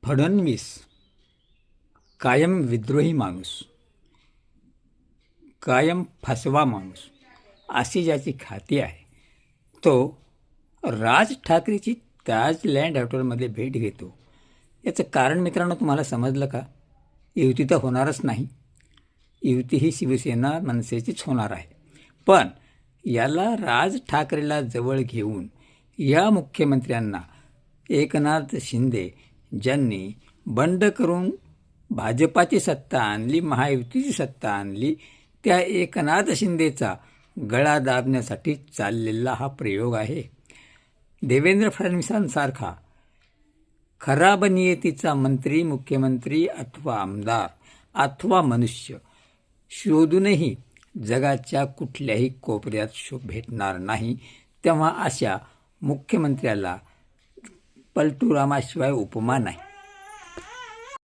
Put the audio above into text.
फडणवीस कायम विद्रोही माणूस, कायम फसवा माणूस अशी ज्याची ख्याती आहे तो राज ठाकरेची ताज लँड हॉटेलमध्ये भेट घेतो. याचं कारण मित्रांनो तुम्हाला समजलं का? युती तर होणारच नाही. युती ही शिवसेना मनसेचीच होणार आहे. पण याला राज ठाकरेला जवळ घेऊन या मुख्यमंत्र्यांना एकनाथ शिंदे ज्यांनी बंड करून भाजपाची सत्ता आणली, महायुतीची सत्ता आणली, त्या एकनाथ शिंदेचा गळा दाबण्यासाठी चाललेला हा प्रयोग आहे. देवेंद्र फडणवीसांसारखा खराब नियतीचा मंत्री, मुख्यमंत्री अथवा आमदार अथवा मनुष्य शोधूनही जगाच्या कुठल्याही कोपऱ्यात भेटणार नाही. तेव्हा अशा मुख्यमंत्र्याला पलटूरामाशिवाय उपमा नाही.